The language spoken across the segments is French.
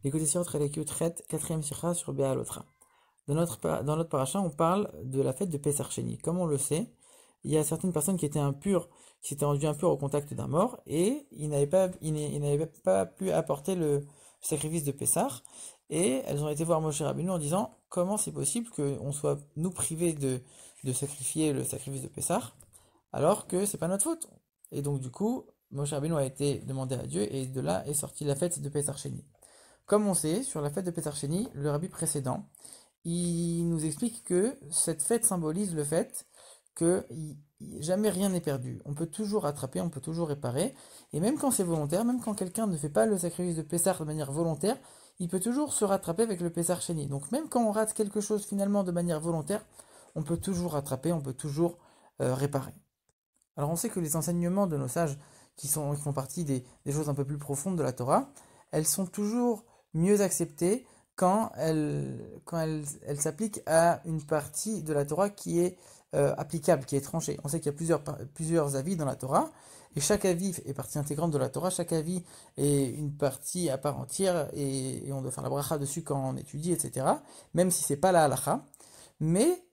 Écoutez sur notre traite quatrième sikha sur Béalotra. Dans notre paracha, on parle de la fête de Pessar Sheni. Comme on le sait, il y a certaines personnes qui étaient impures, qui s'étaient rendues impures au contact d'un mort, et ils n'avaient pas pu apporter le sacrifice de Pessar. Et elles ont été voir Moshe Rabbeinu en disant comment c'est possible qu'on soit nous privés de sacrifier le sacrifice de Pessar, alors que c'est pas notre faute. Et donc du coup, Moshe Rabbeinu a été demandé à Dieu, et de là est sortie la fête de Pessar Sheni. Comme on sait, sur la fête de Pessar Sheni, le rabbi précédent, il nous explique que cette fête symbolise le fait que jamais rien n'est perdu. On peut toujours rattraper, on peut toujours réparer, et même quand c'est volontaire, même quand quelqu'un ne fait pas le sacrifice de Pessar de manière volontaire, il peut toujours se rattraper avec le Pessar Sheni. Donc même quand on rate quelque chose finalement de manière volontaire, on peut toujours rattraper, on peut toujours réparer. Alors on sait que les enseignements de nos sages, qui font partie des choses un peu plus profondes de la Torah, elles sont toujours mieux acceptées quand elles s'appliquent à une partie de la Torah qui est applicable, qui est tranchée. On sait qu'il y a plusieurs avis dans la Torah, et chaque avis est partie intégrante de la Torah, chaque avis est une partie à part entière, et on doit faire la bracha dessus quand on étudie, etc., même si c'est pas la halacha. Mais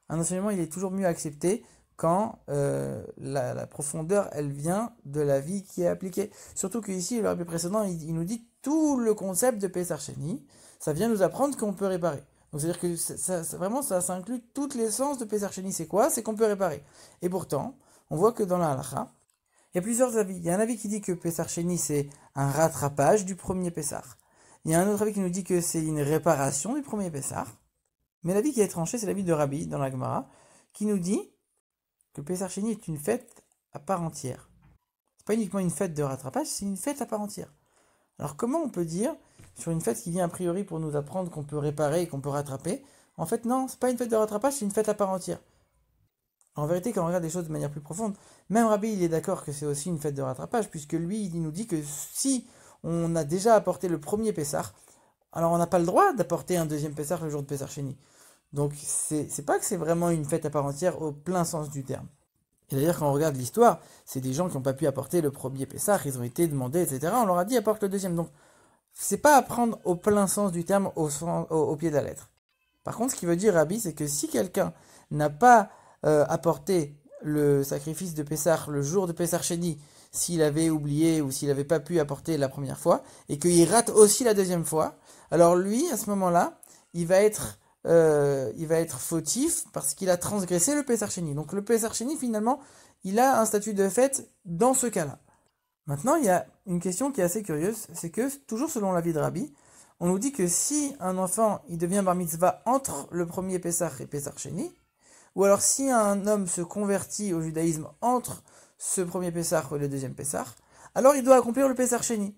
un enseignement, il est toujours mieux accepté quand la profondeur, elle vient de la vie qui est appliquée. Surtout qu'ici, le rabbi précédent, il nous dit tout le concept de Pessar Sheni, ça vient nous apprendre qu'on peut réparer. Donc c'est-à-dire que vraiment, ça inclut toute l'essence de Pessar Sheni. C'est quoi? C'est qu'on peut réparer. Et pourtant, on voit que dans la halakha, il y a plusieurs avis. Il y a un avis qui dit que Pessar Sheni, c'est un rattrapage du premier Pessar. Il y a un autre avis qui nous dit que c'est une réparation du premier Pessar. Mais l'avis qui est tranché, c'est l'avis de Rabbi dans la Gemara, qui nous dit que Pessar Sheni est une fête à part entière. C'est pas uniquement une fête de rattrapage, c'est une fête à part entière. Alors comment on peut dire, sur une fête qui vient a priori pour nous apprendre qu'on peut réparer et qu'on peut rattraper, en fait non, c'est pas une fête de rattrapage, c'est une fête à part entière. En vérité, quand on regarde les choses de manière plus profonde, même Rabbi il est d'accord que c'est aussi une fête de rattrapage, puisque lui il nous dit que si on a déjà apporté le premier Pessar, alors on n'a pas le droit d'apporter un deuxième Pessar le jour de Pessar Sheni. Donc c'est pas que c'est vraiment une fête à part entière au plein sens du terme. Et d'ailleurs, quand on regarde l'histoire, c'est des gens qui n'ont pas pu apporter le premier Pessah, ils ont été demandés, etc. On leur a dit apporte le deuxième. Donc, c'est pas à prendre au plein sens du terme au pied de la lettre. Par contre, ce qui veut dire Rabbi, c'est que si quelqu'un n'a pas apporté le sacrifice de Pessah le jour de Pessah Sheni, s'il avait oublié ou s'il n'avait pas pu apporter la première fois, et qu'il rate aussi la deuxième fois, alors lui, à ce moment-là, il va être fautif parce qu'il a transgressé le Pessar Sheni. Donc le Pessar Sheni, finalement, il a un statut de fête dans ce cas-là. Maintenant, il y a une question qui est assez curieuse, c'est que, toujours selon l'avis de Rabbi, on nous dit que si un enfant, il devient bar mitzvah entre le premier Pessar et Pessar Sheni, ou alors si un homme se convertit au judaïsme entre ce premier Pessar et le deuxième Pessar, alors il doit accomplir le Pessar Sheni.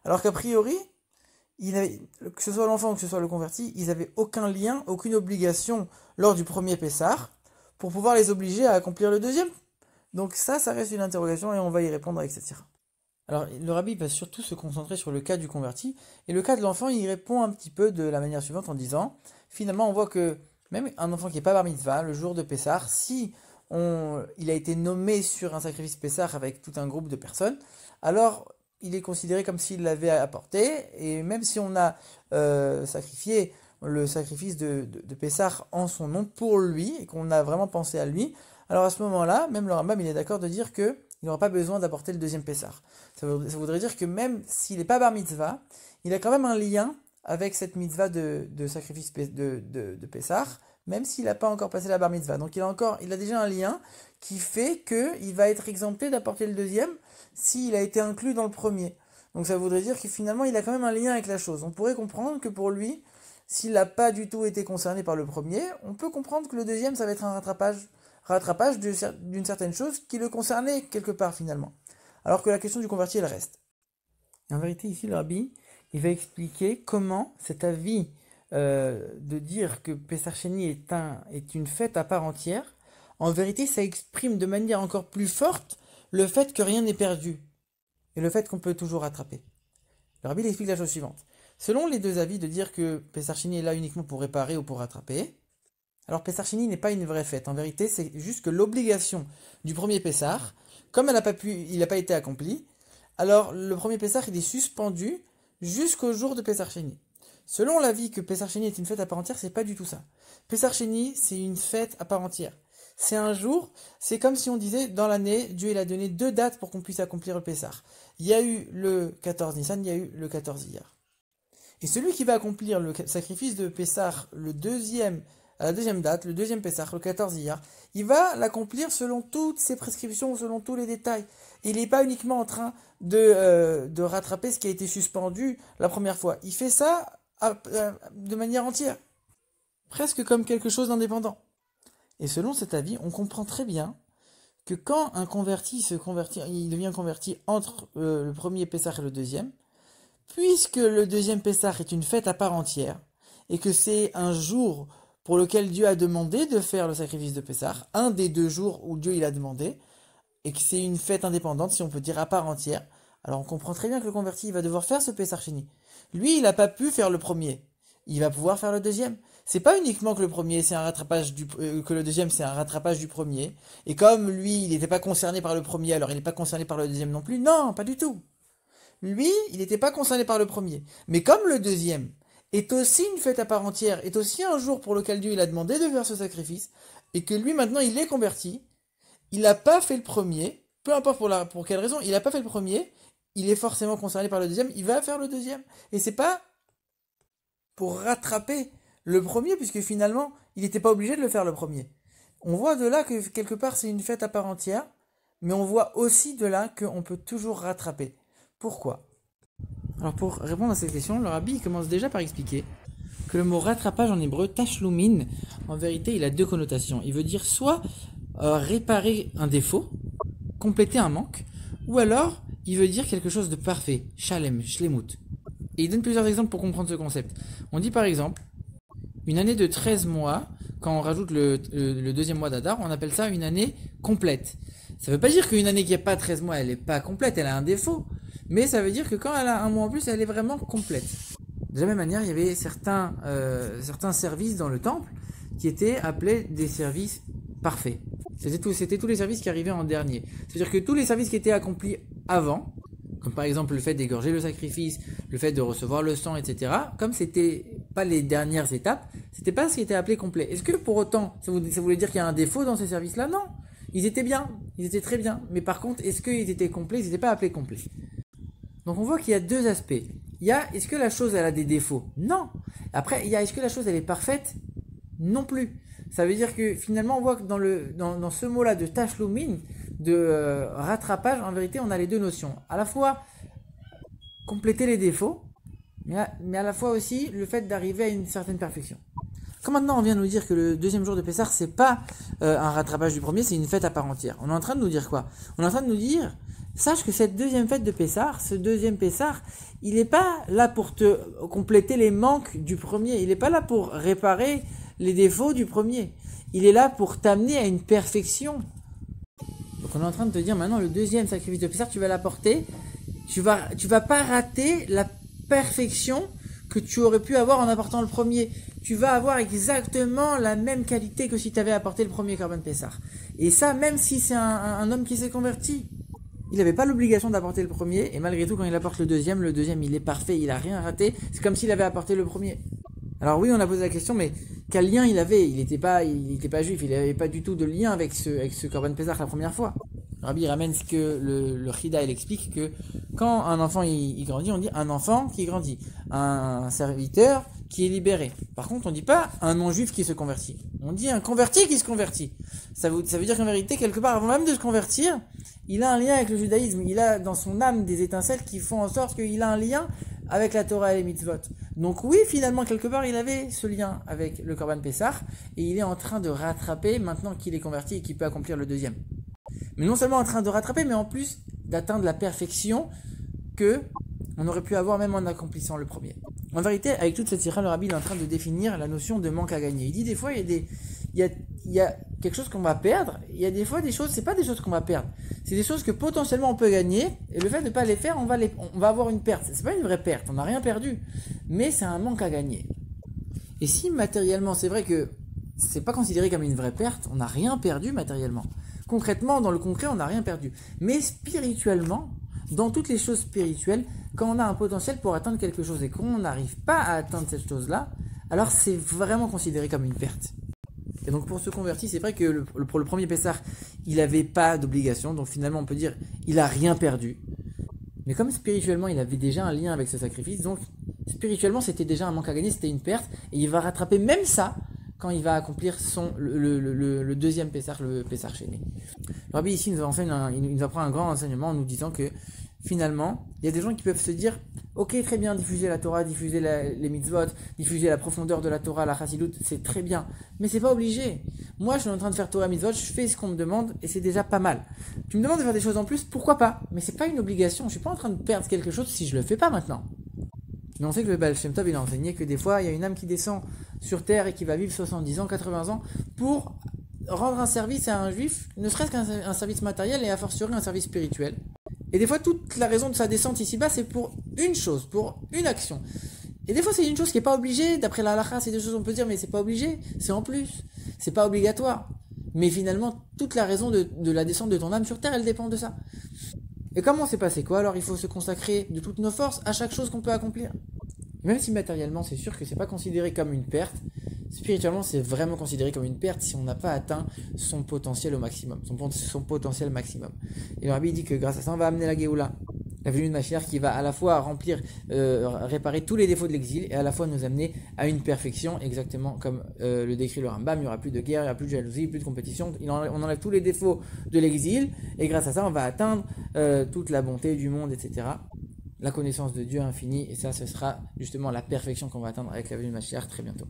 Alors qu'a priori, que ce soit l'enfant ou que ce soit le converti, ils n'avaient aucun lien, aucune obligation lors du premier Pessar pour pouvoir les obliger à accomplir le deuxième. Donc ça reste une interrogation et on va y répondre avec cette sira. Alors le rabbi va surtout se concentrer sur le cas du converti et le cas de l'enfant, il répond un petit peu de la manière suivante en disant, finalement on voit que même un enfant qui n'est pas bar mitzvah, le jour de Pessar, si il a été nommé sur un sacrifice Pessar avec tout un groupe de personnes, alors il est considéré comme s'il l'avait apporté, et même si on a sacrifié le sacrifice de Pessah en son nom pour lui, et qu'on a vraiment pensé à lui, alors à ce moment-là, même le Rambam il est d'accord de dire qu'il n'aura pas besoin d'apporter le deuxième Pessah. Ça voudrait dire que même s'il n'est pas bar mitzvah, il a quand même un lien avec cette mitzvah de sacrifice de Pessah, même s'il n'a pas encore passé la bar mitzvah. Donc il a déjà un lien qui fait qu'il va être exempté d'apporter le deuxième s'il a été inclus dans le premier. Donc ça voudrait dire que finalement il a quand même un lien avec la chose. On pourrait comprendre que pour lui, s'il n'a pas du tout été concerné par le premier, on peut comprendre que le deuxième ça va être un rattrapage d'une certaine chose qui le concernait quelque part finalement. Alors que la question du converti elle reste. Et en vérité ici le rabbi il va expliquer comment cet avis de dire que Pessar Sheni est une fête à part entière, en vérité ça exprime de manière encore plus forte le fait que rien n'est perdu et le fait qu'on peut toujours rattraper. Le rabbi explique la chose suivante. Selon les deux avis de dire que Pessar Sheni est là uniquement pour réparer ou pour rattraper, alors Pessar Sheni n'est pas une vraie fête. En vérité, c'est juste que l'obligation du premier Pessar, comme il n'a pas été accompli, alors le premier Pessar il est suspendu jusqu'au jour de Pessar Sheni. Selon l'avis que Pessar Sheni est une fête à part entière, c'est pas du tout ça. Pessar Sheni, c'est une fête à part entière. C'est un jour, c'est comme si on disait, dans l'année, Dieu il a donné 2 dates pour qu'on puisse accomplir le Pessar. Il y a eu le 14 Nissan, il y a eu le 14 Iyar. Et celui qui va accomplir le sacrifice de Pessah à la deuxième date, le deuxième Pessah, le 14 Iyar, il va l'accomplir selon toutes ses prescriptions, selon tous les détails. Il n'est pas uniquement en train de rattraper ce qui a été suspendu la première fois. Il fait ça de manière entière, presque comme quelque chose d'indépendant. Et selon cet avis, on comprend très bien que quand un converti se convertit, il devient converti entre le premier Pessah et le deuxième, puisque le deuxième Pessah est une fête à part entière, et que c'est un jour pour lequel Dieu a demandé de faire le sacrifice de Pessah, un des 2 jours où Dieu il a demandé, et que c'est une fête indépendante, si on peut dire à part entière, alors on comprend très bien que le converti il va devoir faire ce Pessah Sheni. Lui, il n'a pas pu faire le premier, il va pouvoir faire le deuxième. C'est pas uniquement que le premier c'est un rattrapage que le deuxième c'est un rattrapage du premier, et comme lui il n'était pas concerné par le premier, alors il n'est pas concerné par le deuxième non plus. Non, pas du tout. Lui, il n'était pas concerné par le premier. Mais comme le deuxième est aussi une fête à part entière, est aussi un jour pour lequel Dieu il a demandé de faire ce sacrifice, et que lui maintenant il est converti, il n'a pas fait le premier, peu importe pour quelle raison, il n'a pas fait le premier, il est forcément concerné par le deuxième, il va faire le deuxième. Et c'est pas pour rattraper le premier, puisque finalement, il n'était pas obligé de le faire le premier. On voit de là que quelque part c'est une fête à part entière, mais on voit aussi de là qu'on peut toujours rattraper. Pourquoi? Alors pour répondre à cette question, le rabbi commence déjà par expliquer que le mot rattrapage en hébreu, tashlumin, en vérité il a 2 connotations. Il veut dire soit réparer un défaut, compléter un manque, ou alors il veut dire quelque chose de parfait, shalem, shlemut. Et il donne plusieurs exemples pour comprendre ce concept. On dit par exemple, une année de 13 mois, quand on rajoute le deuxième mois d'Adar, on appelle ça une année complète. Ça ne veut pas dire qu'une année qui n'a pas 13 mois, elle n'est pas complète, elle a un défaut. Mais ça veut dire que quand elle a un mois en plus, elle est vraiment complète. De la même manière, il y avait certains services dans le temple qui étaient appelés des services parfaits. C'était tous les services qui arrivaient en dernier. C'est-à-dire que tous les services qui étaient accomplis avant, comme par exemple le fait d'égorger le sacrifice, le fait de recevoir le sang, etc., comme c'était pas les dernières étapes, c'était pas ce qui était appelé complet. Est-ce que pour autant, ça voulait dire qu'il y a un défaut dans ces services-là? Non. Ils étaient bien, ils étaient très bien. Mais par contre, est-ce qu'ils étaient complets? Ils n'étaient pas appelés complets. Donc on voit qu'il y a 2 aspects. Il y a, est-ce que la chose elle a des défauts? Non. Après, il y a, est-ce que la chose elle est parfaite? Non plus. Ça veut dire que finalement on voit que dans ce mot-là de tashlumin, de rattrapage, en vérité on a les 2 notions. À la fois compléter les défauts, mais à la fois aussi le fait d'arriver à une certaine perfection. Quand maintenant on vient nous dire que le deuxième jour de Pessah c'est pas un rattrapage du premier, c'est une fête à part entière. On est en train de nous dire quoi? On est en train de nous dire, sache que cette deuxième fête de Pessah, ce deuxième Pessah, il n'est pas là pour te compléter les manques du premier, il n'est pas là pour réparer les défauts du premier. Il est là pour t'amener à une perfection. Donc on est en train de te dire maintenant le deuxième sacrifice de Pessah, tu vas l'apporter, tu vas pas rater la perfection que tu aurais pu avoir en apportant le premier. Tu vas avoir exactement la même qualité que si tu avais apporté le premier Korban Pessah. Et ça, même si c'est un homme qui s'est converti. Il n'avait pas l'obligation d'apporter le premier, et malgré tout, quand il apporte le deuxième il est parfait, il n'a rien raté. C'est comme s'il avait apporté le premier. Alors oui, on a posé la question, mais quel lien il avait? Il n'était pas juif, il n'avait pas du tout de lien avec ce Korban Pessah la première fois. Rabbi ramène ce que le Chida il explique que quand un enfant il grandit, on dit un enfant qui grandit, un serviteur qui est libéré. Par contre, on dit pas un non-juif qui se convertit. On dit un converti qui se convertit. Ça veut dire qu'en vérité, quelque part, avant même de se convertir, il a un lien avec le judaïsme. Il a dans son âme des étincelles qui font en sorte qu'il a un lien avec la Torah et les mitzvot. Donc oui, finalement, quelque part, il avait ce lien avec le Korban Pessah et il est en train de rattraper maintenant qu'il est converti et qu'il peut accomplir le deuxième. Mais non seulement en train de rattraper, mais en plus d'atteindre la perfection que on aurait pu avoir même en accomplissant le premier. En vérité, avec toute cette sira, le rabbi est en train de définir la notion de manque à gagner. Il dit des fois, il y a quelque chose qu'on va perdre. Il y a des fois des choses, c'est pas des choses qu'on va perdre. C'est des choses que potentiellement on peut gagner. Et le fait de ne pas les faire, on va avoir une perte. C'est pas une vraie perte, on n'a rien perdu. Mais c'est un manque à gagner. Et si matériellement, c'est vrai que c'est pas considéré comme une vraie perte, on n'a rien perdu matériellement. Concrètement, dans le concret, on n'a rien perdu. Mais spirituellement, dans toutes les choses spirituelles, quand on a un potentiel pour atteindre quelque chose et qu'on n'arrive pas à atteindre cette chose-là, alors c'est vraiment considéré comme une perte. Et donc pour se convertir, c'est vrai que pour le premier Pessah, il n'avait pas d'obligation, donc finalement on peut dire il n'a rien perdu. Mais comme spirituellement il avait déjà un lien avec ce sacrifice, donc spirituellement c'était déjà un manque à gagner, c'était une perte, et il va rattraper même ça quand il va accomplir le deuxième Pessah, le Pessah Sheni. Le Rabbi ici nous apprend un grand enseignement en nous disant que finalement, il y a des gens qui peuvent se dire ok, très bien, diffuser la Torah, diffuser les mitzvot, diffuser la profondeur de la Torah, la Chassidut, c'est très bien, mais c'est pas obligé. Moi, je suis en train de faire Torah mitzvot, je fais ce qu'on me demande et c'est déjà pas mal. Tu me demandes de faire des choses en plus, pourquoi pas? Mais c'est pas une obligation, je suis pas en train de perdre quelque chose si je le fais pas maintenant. Mais on sait que le Baal Shem Tov, il a enseigné que des fois, il y a une âme qui descend sur terre et qui va vivre 70 ans, 80 ans pour rendre un service à un juif, ne serait-ce qu'un service matériel et a fortiori un service spirituel. Et des fois, toute la raison de sa descente ici-bas, c'est pour une chose, pour une action. Et des fois, c'est une chose qui n'est pas obligée. D'après la halakha, c'est des choses qu'on peut dire, mais c'est pas obligé, c'est en plus. C'est pas obligatoire. Mais finalement, toute la raison de la descente de ton âme sur terre, elle dépend de ça. Et comment s'est passé quoi? Alors, il faut se consacrer de toutes nos forces à chaque chose qu'on peut accomplir. Même si matériellement, c'est sûr que c'est pas considéré comme une perte, spirituellement, c'est vraiment considéré comme une perte si on n'a pas atteint son potentiel au maximum, son potentiel maximum. Et le Rabbi dit que grâce à ça, on va amener la Géoula, la venue de Mashiach qui va à la fois réparer tous les défauts de l'exil et à la fois nous amener à une perfection, exactement comme le décrit le Rambam. Il n'y aura plus de guerre, il n'y aura plus de jalousie, plus de compétition. On enlève tous les défauts de l'exil et grâce à ça, on va atteindre toute la bonté du monde, etc. La connaissance de Dieu infini, et ça, ce sera justement la perfection qu'on va atteindre avec la venue de Mashiach très bientôt.